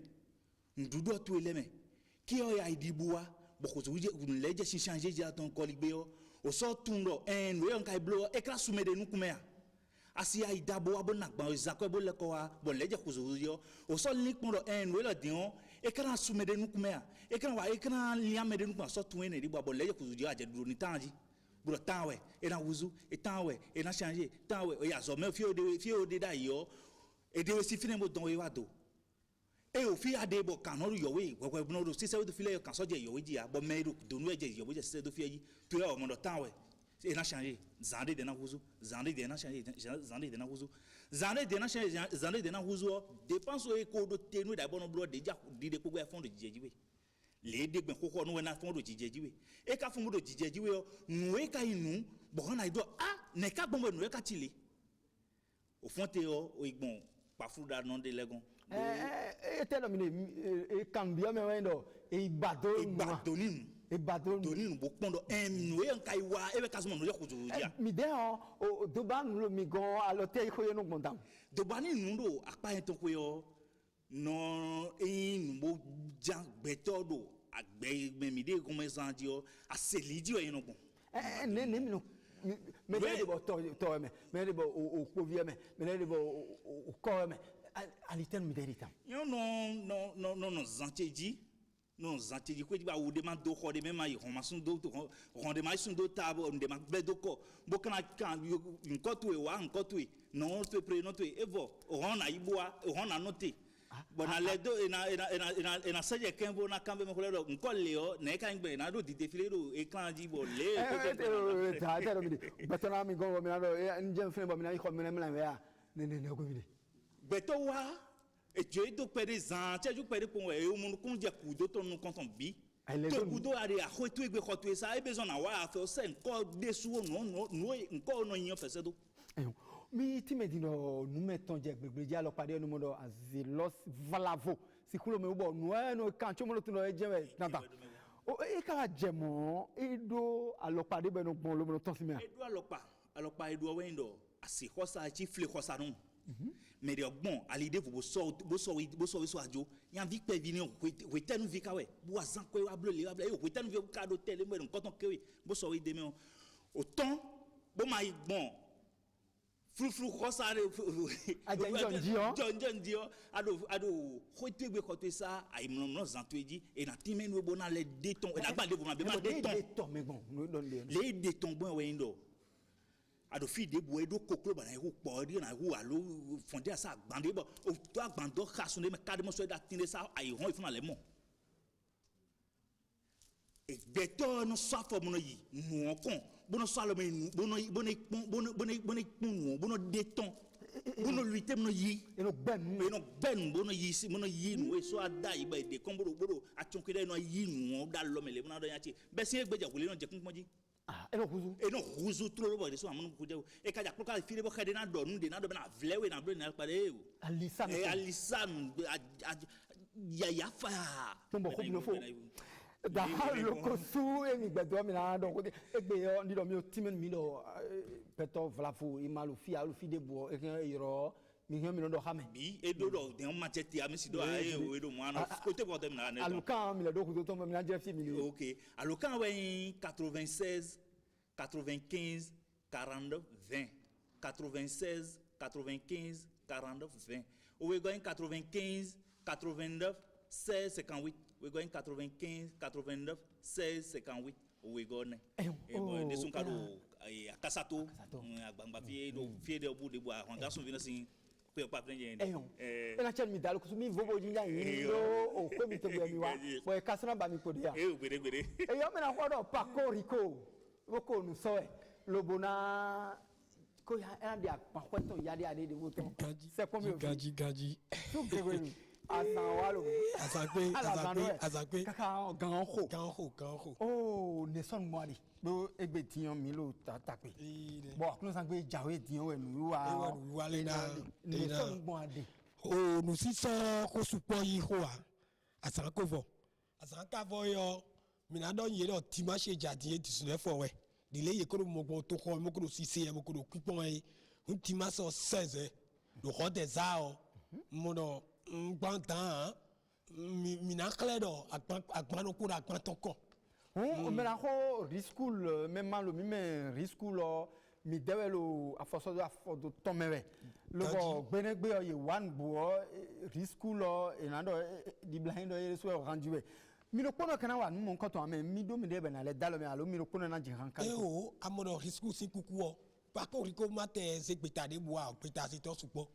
ndudo tu eleme ki o ya idibua boko zo je leje si changer ja ton koligbe yo o so tundo en we on kai blo e kra sumede nu kumea asi ai dabo abona gba zakwe bo le ko wa bo leje kuzo yo o so link mo do en we la dion e kana sumede nu kumea e kana liamede nu kwa so tun ene ribo bo leje kuzo aje duro ni tanji bro tanwe e na wuzu e tanwe e na changer tanwe o ya zo me fi o de da yo e de si fine mo don we wa do e o fi ade bo kan no yo we we no do si se do fi le kan so je yo we ji a bo me do do nu je yo we je se do fi yi to e o mo do tanwe e na changer zande de na wuzu zande de na changer zande de na wuzu zande de na changer zande de na wuzu dépense o e ko do tenu da bono blo de ja di de ko gbe fond de jijejiwe le de gbe kokko no we na fond de jijejiwe e ka fond de jijejiwe o nu e ka inu bo na ido ne ka gbon nu e ka tile o fonte o igbon pa fuda non de legon e te domine e cambio me wendo e ibado ninu e bateau doni bo pondo nu e nkai wa e be kasmo no yakuzo dia mi de o do ba nu mi go alote ko yo no gbondam do ba ni nu do apa en to ko yo no e nu bo jan gbeto do agbe mi de ko me san di o aselidi o yin no gbon ne mi no me de bo to me de bo o povie me de bo o ko me aliten mi de ritam yo no zanteji non zanti ko ba wo de man do ko de même ay on ma sun do on de ma sun do tabo on de ma ble do ko bo kana kan nko to e wa nko to e non to pre non to e vo on na iboa on na noté bona le do ena seje kembo na kambe me ko le nko le o na kan gbe na do di défilé do e kan di bo le ta ro mi batana mi go mi na do nje fun bo mi na ko mi na me la ya ne ko mi beto wa et tu es donc présent tu es juste près pour et au monde qu'on dit coudo ton nous quand on bi to coudo a à khoto egbe khoto ça e besoin na wa faire ça encore dessous non encore non y faire ça do mi ti me dino nu meton je gbegbe ja lo pade nu mo do azilos valavo si kulo me bo nu no kan cho mo lo tun lo je we nata o e ka je mo e do alo pade be no gbon lo mo to si me e do alo pa e do we ndo asi khosa chi fle khosa non mais de bon à l'idée vous so ajo yan vi pe vini we tenu vi ka we bo azan ko wa bleu le we tenu vi ka do tele mo nko ton ke we bo so we de me autant bo ma bon fru khosa re John dio ado khote gbe khote ça ay mo zanto di et na ti menu bo na le déton et na gba de bo ma be ma déton mais bon les déton bon we ndo ado fi de bo edo koklo ba na hu po ri na hu alo fonde asa gbande bo o to agbando khasun de me kade mo so da tin sa ay hon ifun ale mo e beto no so afo mo no yi nu okon bo no so alo me nu bo no bo no deton bo no luite mo no yi eno ben bo no yi si mo no yi nu e so ada yi ba de kon boro atunke de no yi nu da lo mele mo na do yan ti be sin egbeja ko le no je kun ponji eno huzu trop bo de so amunu ko jewo e ka ja ko ka fire bo khade na do nu de na do na vlewe na bro na pare e alisan ya fa tombo ko no fo da lo ko su e mi gbedo mi na do ko egbe yo ndi do mi o timen mi do peto vlafu imalu fi alu fi de bo e kan iro mi hen mi no do xame bi e do de on machete am si do aye o do mo ana ko te ko dem na ne alukan mi le do ko to mi na je fi mi OK alukan we 96 95 42 20 96 95 42 20 we going 95 89 16 58 we going 95 89 16 58 we go ne e bon de sun kado akasato agbangba fi de obu de bo a hanga sun vi na sin pe pa prende e na chen mi dalo ku mi vobo jinja yin lo o ko mi to be mi wa bo e kasra ba mi ko dia e gbere e yo me na ko do Paco Rico wo ko nu so e lobona ko ya e dia pa kweto ya dia de wo to se ko mi o gaji so ke we asan wa lo azakpe kaka gan ho oh ne son mo ari bo egbe tiyan mi lo tape bo akun san gbe jawe tiyan we nu wa le na ne son mo ade o nu si so ko supo yi ho a asan ko vo asan ka vo yo mi na do yin lo ti ma se jadin e ti sun fo we dile ye ko mo gbo to ko mo ko si se mo ko pipon e un ti ma so 16 do ho de za o mo do gbantan mi na kle do agban no ko da agban ton ko o me la ho rischool même lo mi me rischool mi dewelo afoso do tomewe lo bo gbenegbe ye one bo rischool e na do di blind e so randiwe mi no kono kana wa mo nkoto ame mi do mi de be na le dalo me alo mi no kono na jihan kan o amodo rischool si kuku o Paco Rico mate se gbeta de bo a gbeta si to supo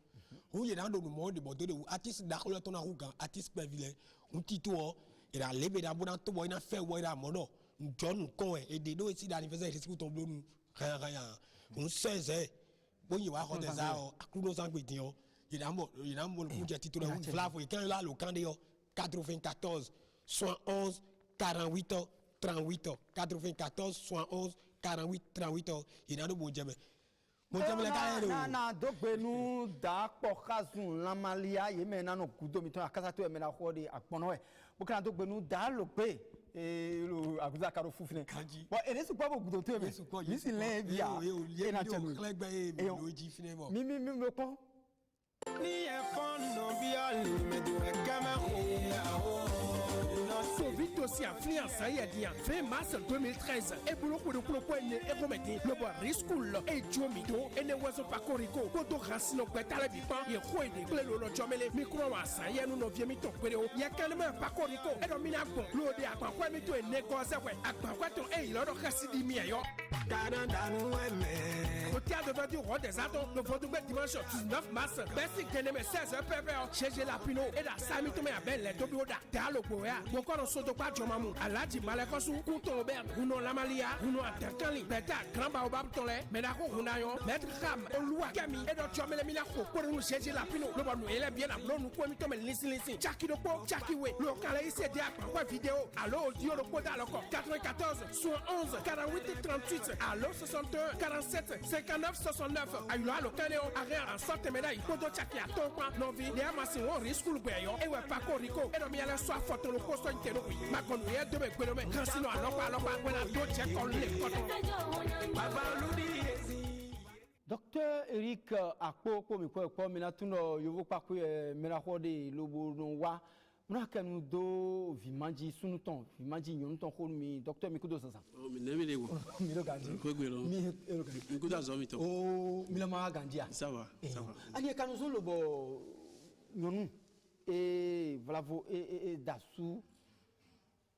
o ye na do mo de bodo de artiste da ko to na hugan artiste pevile un tito e da lebe da bona to boy na fe wo da modo njon kon e de do si da anniversaire risque to blonu kaya un 16 bo ye wa ko de za o akuno san gbedin o ye na mo ku je tito de flavo e kan la lo kan de yo 94 71 48 38 94 71 48 38 ye na do bo jeme mo jeme le ka re na do gbenu da po khazun lamalia ye me na no kudo mi to akasa to me na ho de apono e bo kan do gbenu da lo pe lo aguza karo fufine bo ene su pa bo kudo to me mi si le bia e na chelu mi mo pon ni e fon no bia me do e kama o Covid aussi influence ça y est bien. 20 mars 2013 et boulot pour le et remettre le bois riscoul et Jomido et ne oiseaux pas corico. Koto racino petale bipan et quoi de clé le jomele micro ça y est nous viens mi ton péréo. Il y a calmement pas corico et domina bon. L'eau de à quoi mi to et négoce ouais. À quoi ton et il a cassidi mio. Au théâtre de du roi des Attons, le vendredi dimanche 19 mars, Bessie Kenem 16h PVO, chez la Pino et la Sami Tomé à Belle, les Tobio d'Actalo Boya, encore en saut de pas Jomamu, à la Dimalakosu, Couton Aubert, Uno Lamalia, Uno Intercali, Beta, Grand Baobab Tolé, Ménako Hunayon, Maître Ram, Olua Kami, et d'autres Jomel Milako, pour nous chez la Pino, le bon nous est bien à l'eau, nous pouvons tomber l'ici, Jackie de Po, Jackie Way, le calais ici, quoi vidéo, allo, Dio le Poda, encore 94, 11, 48 38, allo 61, 47, 59, 69, ayulo alo kaneo, arre en sorte médaille, kodo chaki a ton point, non vi, les amassi on risque le béyon, et ouais pas rico, et non mi ala soit photo le posto intero, ma conouille de me guélo, mais quand sinon alors pas, when I don't check on les cotons. Docteur Eric Akpo ko mi ko mina tuno yovo pa ko mera hode lobo no wa muna kanu do vimanji sunuton vimanji nyonton ko mi docteur mi kudo sasa o mi nemi le wo mi lo ganji ko gbero mi kudo zo mi to o mi la ma ganji a ça va ani kanu zo lobo nyonu e vlavo e dasu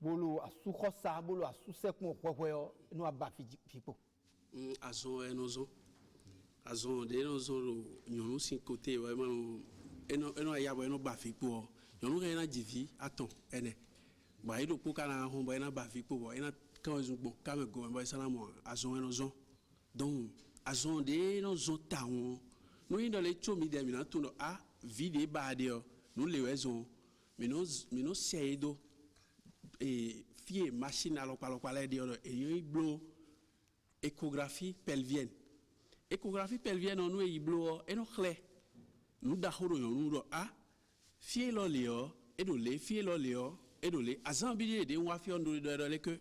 bolo asu khosa bolo asu sekun popoyo no aba fipo azo enozo azo de enozo nyonu sin côté vraiment eno ayabo eno ba fipo nyonu ga na jivi aton ene ba ido ko kana hon ba na ba fipo bo ena kan zugbo ka me go ba salamo azo enozo donc azo de enozo tawo no indo le chomi de mi na tuno a vide ba de no le wezo mino seido et fie machine alopalopale de et yo blo échographie pelvienne. Échographie pelvienne on nous iblo et no clé. Nous d'ahoro nous do a fie lo leo et do le fie lo leo et do le azambili de wa fie on do le que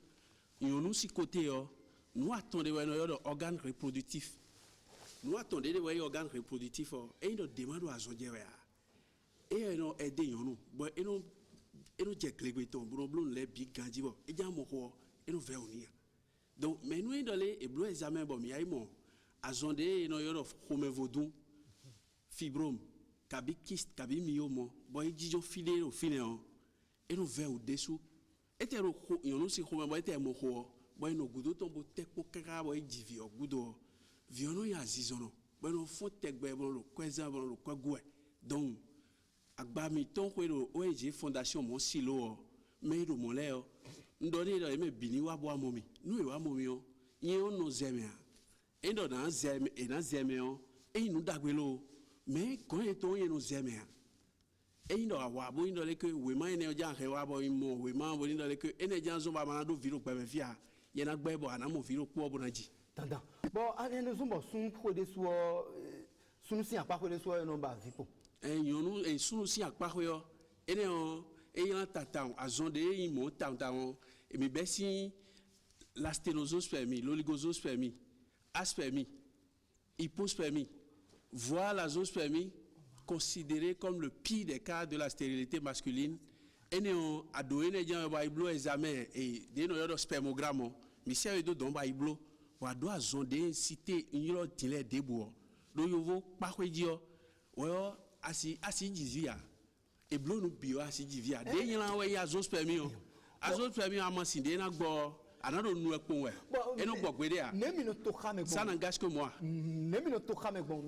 nous si côté yo nous attendons de organes reproductifs. Nous attendons de organes reproductifs et nous demandons à zonje wa. Et non aider nous bon et non je clégbeton blon les big ganji bo e ja mo ko e no ve onia donc mais nous dans les et bleu examen bon mi ay mo azonde no yo xome vodou fibrome kabi kyste kabi myomo bo e jijo filé au filé on e no ve au dessous et ro yo no si xome bo e mo ko bo no gudo ton bo te ko kaka bo e jivi o gudo viono ya zizono bo no fo tegbe bo lo kweza bo lo kwagwe donc agbami ton ko ro ONG fondation mon silo me ro mo le o ndoni do me bini wa bo amomi nu e wa amomi o yin o no zemea e do na zeme e na zeme o e nu dagbelo me ko e to yin no zemea e ndo awa bo ndo le ke we ma ene o ja he wa bo imo we ma bo ndo le ke ene ja zo ba ma do viro pe me fia ye na gbe bo ana mo viro po bo na ji tanda bo ane zumbo sun ko de so sunu si apa ko de so no ba vipo yonu e sunu si akpahwe yo ene o e yan tatan azonde e mo tantan e mi besi la sténospermie l'oligospermie aspermie hypospermie voire la zoospermie considérée comme le pire des cas de la stérilité masculine ene o ado ene jan ba iblo examen e de no yo spermogramme mi se do don ba iblo wa do azonde cité yiro tile debo do yovo pahwe dio wo asi jizia e blo no bio asi jizia de yin we ya zoospermie o azoospermie amasinde na gbo anado nu ekpon we e no gbo gbede a nemi no to khame bon ça n'engage que moi nemi no to khame bon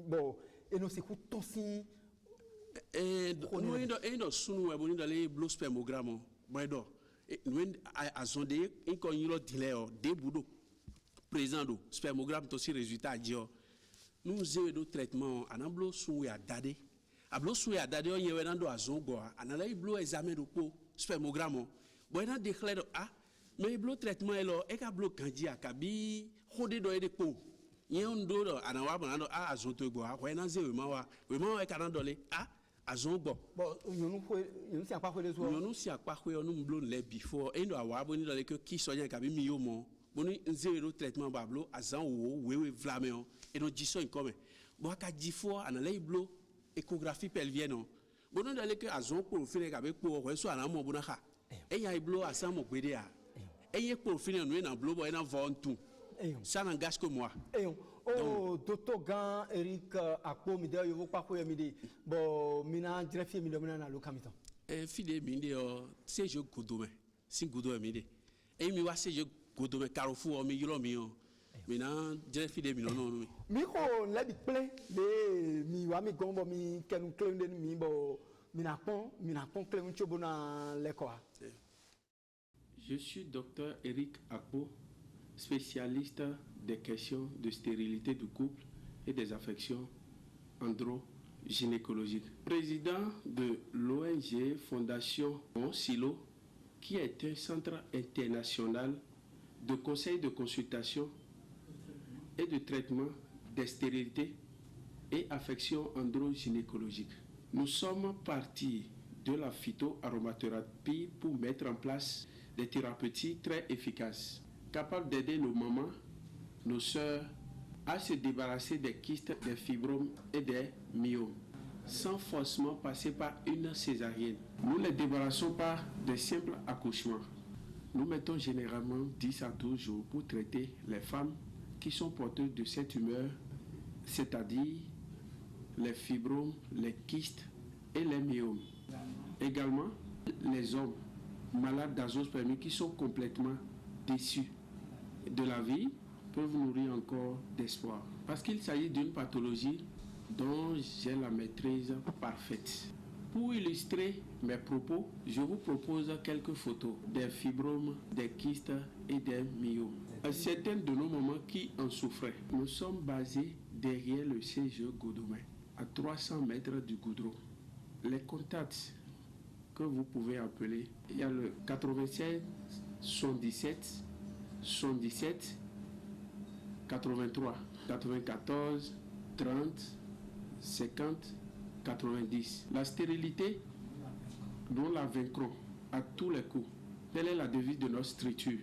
bon e no se ku tonsi nous indo sunu we boni dale blo spermogramme bredo nous azonde inko yiro dileo de budo présent do spermogramme to si résultat dio nous zéro do traitement anablo sunu ya dade ablo sunu ya dade on yewe nando azongo anala blo examen do po spermogramme bo na déclare mais blo traitement elo e ka blo kanji akabi khode do e de po yen do do anawa banando azonto gbo wa na zéro ma e ka na dole azongo bon yonu si akpa ko de so yonu si akpa ko yo no blo le before e ndo awa boni dole ke ki so yan kabi mi yo mo boni zéro traitement bablo azan wo wewe vlame on et no jiso comme bo aka jifo anale blo échographie pelvienne bono dale ke azon ko fine ka be ko so ana mo bona kha eya iblo asamo gbede a eye po fini no na blo boy na vontu ça n'engage que moi docteur gan Eric Akpo mi de yo pa ko mi de bo mina greffier mi de mina na lo kamiton fide mi de se je godome si godome mi de e mi wa se je godome Carrefour o mi yoro mi o mina greffier de mi no mi ko le bi ple de mi wa mi gombo mi kenu claim de mi bo mina pon claim chobo na l'école. Je suis docteur Eric Akpo, spécialiste des questions de stérilité du couple et des affections androgynécologiques. Président de l'ONG Fondation Silo, qui est un centre international de conseil de consultation et de traitement des stérilités et affections androgynécologiques. Nous sommes partis de la phytoaromathérapie pour mettre en place des thérapeutiques très efficaces, capables d'aider nos mamans, nos sœurs, à se débarrasser des kystes, des fibromes et des myomes, sans forcément passer par une césarienne. Nous ne les débarrassons pas des simples accouchements. Nous mettons généralement 10 à 12 jours pour traiter les femmes qui sont porteuses de cette humeur, c'est-à-dire les fibromes, les kystes et les myomes. Également, les hommes malades d'azoospermie qui sont complètement déçus de la vie peuvent nourrir encore d'espoir. Parce qu'il s'agit d'une pathologie dont j'ai la maîtrise parfaite. Pour illustrer mes propos, je vous propose quelques photos des fibromes, des kystes et des myomes. Certains de nos mamans qui en souffraient. Nous sommes basés derrière le CGE Godomain, à 300 mètres du goudron. Les contacts que vous pouvez appeler, il y a le 87 77 77 83 94 30 50 90. La stérilité, nous la vaincrons à tous les coups. Telle est la devise de notre structure.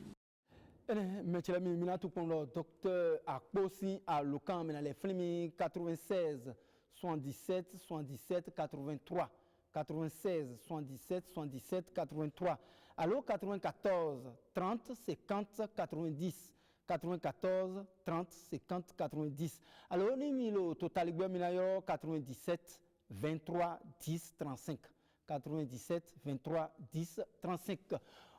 Monsieur le ministre, docteur Akposi à Locan, les films 96 77 77 83 96 77 77 83. Alors 94 30 50 90. 94 30 50 90. Alors le total 97 23 10 35. 97 23 10 35.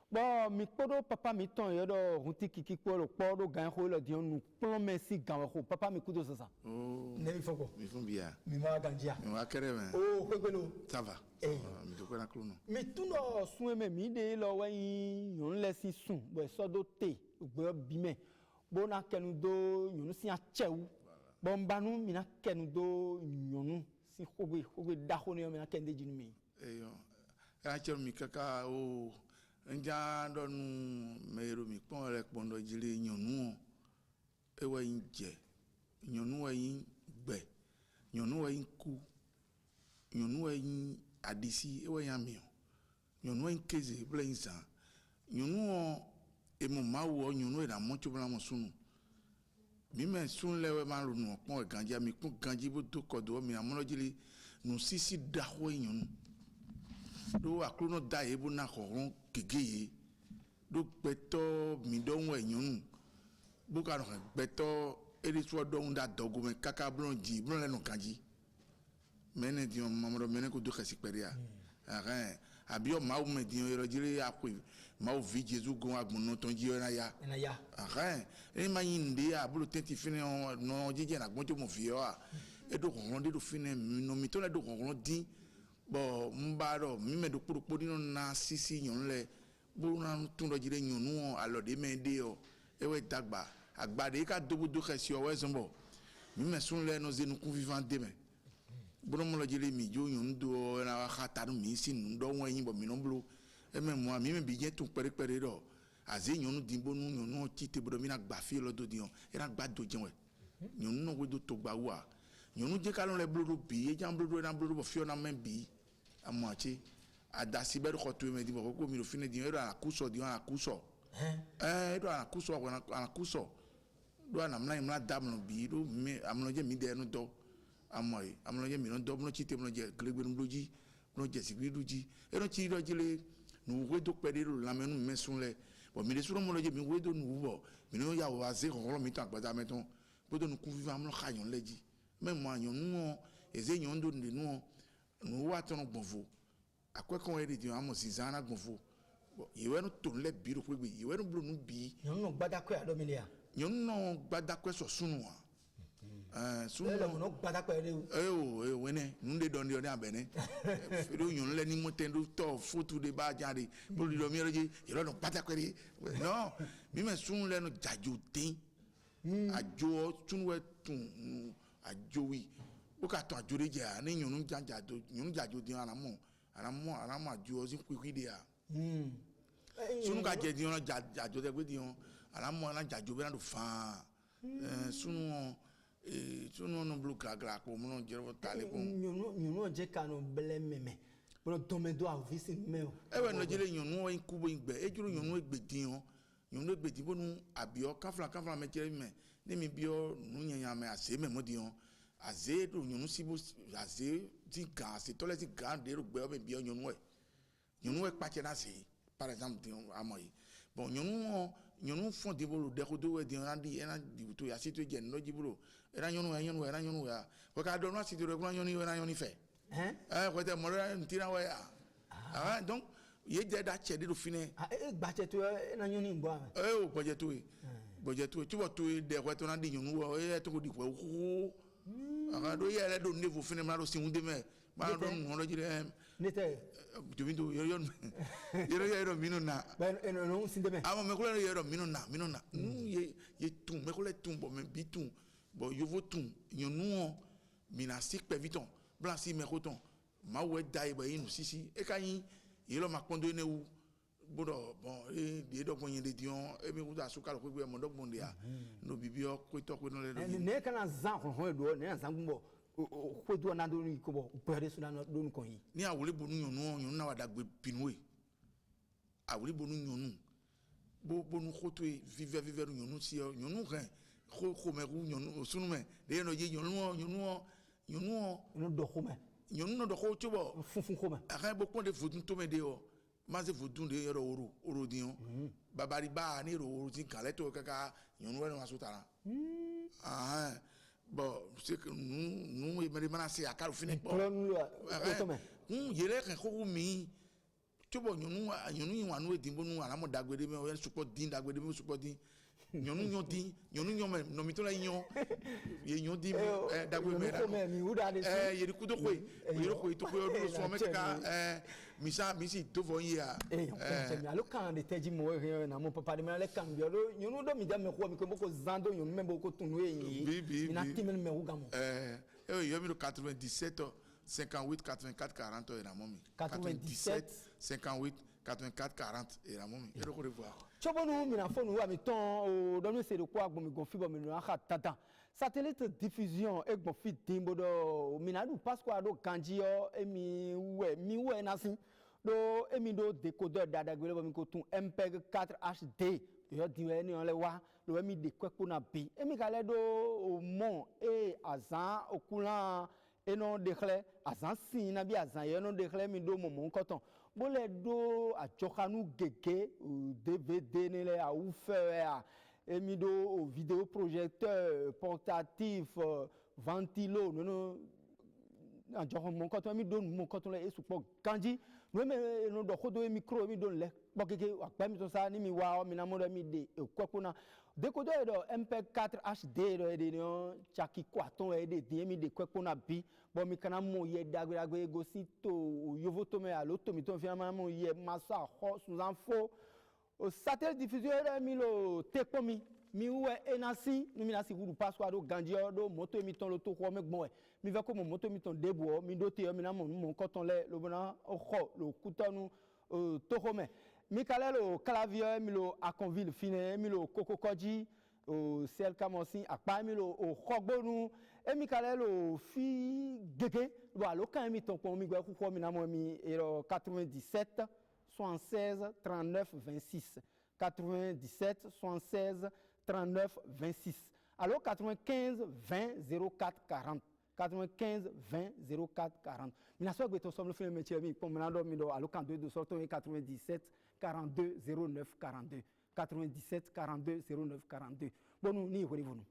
Bon, mi kodo papa mi ton yodo hunti kiki ko lo podo gan ho lo dion nu plon merci gan ho papa mi kudo ça. Oh. Ne mi foko. Mi fon bien. Mi ma ganjia. Mi wa kere men. Oh, kwelo. Ça va. Mi to ko na klono. Mi tuno sun me mi de lo wa yin yon lesi sun bo so do te gbe bi me. Bo na kenu do yon si a chewu. Bon banu mi na kenu do yon si khogbe da ho ne mi na kende jinu mi. Yo. Era cher mi kaka o nja donu mero mi pon re pondo jile nyonu ewe nje nyonu wa yin gbe nyonu wa yin ku nyonu wa yin adisi ewe yamio nyonu wa yin keze bla insa nyonu e mo mawo nyonu e da mocho bla mo sunu mi me sun lewe ma lu nu pon ganja mi pon ganji bo to kodo mi amono jile nu sisi da ho nyonu do akrono da ebo na khoron kegeye do peto mi don we nyunu bo ka no peto eri so don da dogo me kaka blon ji blon le no kanji mene di o mamro mene ko do khasi peria ara abi o mawo me di o ro jire akwe mawo vi jesu gon agbon no ton ji na ya ara e ma yinde abulo tenti fine no jije na gbon to mo fi o a e do khoron de do fine no mi to le do khoron din bo mbaro mi me do puro dino na sisi nyon le bo na tun do jire nyonu alode me de o ewe dagba agbade ka dobu do khesi o we zombo mi me sun le no zenu ku vivant de me bo mo lo jire mi jo nyon do na khata no mi sin do won yin bo mi no blo e me mo mi me bi je tun pere do aze nyonu dimbo nu nyonu tite bo mi na gba fi lo do dion e na gba do jenwe nyonu no we do to gba wa nyonu je ka lo le blo bi e jam blo na blo bo fi na men bi amoache adasi beru ko tu me di mo ko mi ro fine di era akuso di akuso do akuso ko na akuso do na mla imla dam no bi do me amno je mi de no do amoy amno je mi no do no chite no je glegbe no loji no je sigri duji e no chi do jile nous wedo perdre la menu mais sont les bon mais sur mon lodge mi wedo nous bo mi no ya wa ze ko mi tan gbada meton bodo nous vivre am lo khayon leji même moi yon nous eze yon do de nous nous wa ton gbonfo akwe kon e di am si zana gbonfo yewe no to le biro pe gbe yewe no blo nu bi yon no gbada kwe adomilia yon no gbada kwe so sunu wa sunu le mo no gbada kwe le o wene nu de don de oni abene do yon le ni mo tendo to fotu de ba jare blo di do mi roji yero no gbada kwe no mi me sunu le no jaju tin ajo sunu we tun ajo wi o ka to ajo de ja ni yon nu janja do yon jaju din aramo ajo si kwikwi de a sunu ka jẹ diyan jajo tẹ pé diyan alamu ala jajo bẹ na do fan sunu ọ̀nà bolo gàgàrà kò múná jẹrọ tali kò. nyɔnu jẹ kanu bẹlẹ mẹmẹ bọlọ tọmẹ do avisi mẹ o. ẹ bẹ nọjẹlẹ nyɔnu ẹ kubo gbẹ ejuru nyɔnu egbe diyan nyɔnu egbe diyan bọnu abiyɔ kanfila mẹ jẹrẹ mẹ ne mi biyɔ nu nyanya mẹ ase mẹ mọ diyan aze do nyɔnu sibo aze ti gan ase tɔlẹ ti gan de do gbẹ ọbẹ biyɔ nyɔnu ẹ kpatsẹ na se. Par exemple, bon, nous font des bolos de rodo et des randis et des tout ya situ gen no jibulo era nyonu ya ko ka do no situ re ko nyoni fait ko te mo ra ntira wa ya donc ye je da che de fine gba che to na nyoni ngbo am o boje to ti wo to de ko to na di nyonu wo e to ko di ko do ye le do nevo fine ma do sinunde me ma do no jire nete jobindo yero minu na no sinde me ama me ko le yero minu na ye tun me ko le tun bo me bi tun bo yo vo tun nyonu mina sik pe viton blanc me ko ton ma we dai ba yin sisi e kan yin ye lo ma pondo ne wu bodo bon de do bon yin de dion e mi ko da su kala ko gbe mo do bon de ya no bibio ko to ko no le ne kana zan ho do ne zan gbo ko do na do ni ko bo pere so na do ni kon yi ni awole bonu nyonu na wada gbe pinwe awole bonu nyonu bonu khoto vive nyonu si nyonu ren ko me ru nyonu sunu me de no je nyonu no do ko me nyonu no do ko chubo funfun ko me ara bo pon de vodun to me de o ma se vodun de yoro oro dion babari ba ni ro ti kan leto kaka nyonu we no asutara bon c'est que nous me menacer à car fini bon yele kan ko mi tubo nyonu wanu edimbo nu ala mo dagbede me o support din dagbede me support din nyonu me no mi to la nyon ye nyon din dagbede me ye ku do ko to ko do so me ka mi si to vo ya mi alo kan de teji mo na mo papa de me le kan bi do nyonu do mi da me ko mi ko zando nyonu me bo ko tunu yi na timel me ugamo yo mi do 97 58 84 40 et la momie 97 58 84 40 et la momie et le revoir chobonu mina fonu wa mi ton o do mi se de ko agbomi gonfi bo mi no aka tatan satellite diffusion egbon fit timbo do mina du pasqua do kanji yo mi we na sin do emi do décodeur dadagbele bo mi ko tun MPEG 4 HD yo diwe ni on le wa lo emi de kwepo na bi emi kale do o mon e azan okulan eno dekhle azan sin na bi azan ye no dekhle mi do mo koton bo le do ajokanu gege DVD ni le a ou faire emi do vidéo projecteur portatif ventilo no ajokon mo koton mi do mo koton le esupo kanji no me no do kodo micro mi do le bokeke akpa mi to sa ni mi wa mi na mo do mi de ekwepo na décodeur do MPEG 4 HD do de no chaki kwaton de mi de kwepo na bi bo mi kana mo ye dagbe go si to yovo to me alo to mi to finalement mo ye masa ho sous info o satellite diffuseur mi lo tepo mi we enasi ni mi na si guru pasqua do gandio do moto mi ton lo to ko me gbon mi ve ko mo moto mi ton debo mi do te mi na mo koton le lo bona o kho lo kutonu to ko me mi kalelo clavier mi lo aconville fine mi lo kokokoji o sel kamosin akpa mi lo o khogbonu e mi kalelo fi gege wa lo kan mi ton ko mi gbe ku mi na mo mi 97 76 39 26 97 76 39 26 alors 95 20 04 40 95 20 04 40. Mina so gbe to som le film métier mi pour mina do mi do alo kan 2 de sorto 97 42 09 42 97 42 09 42. Bonu ni hori vonu.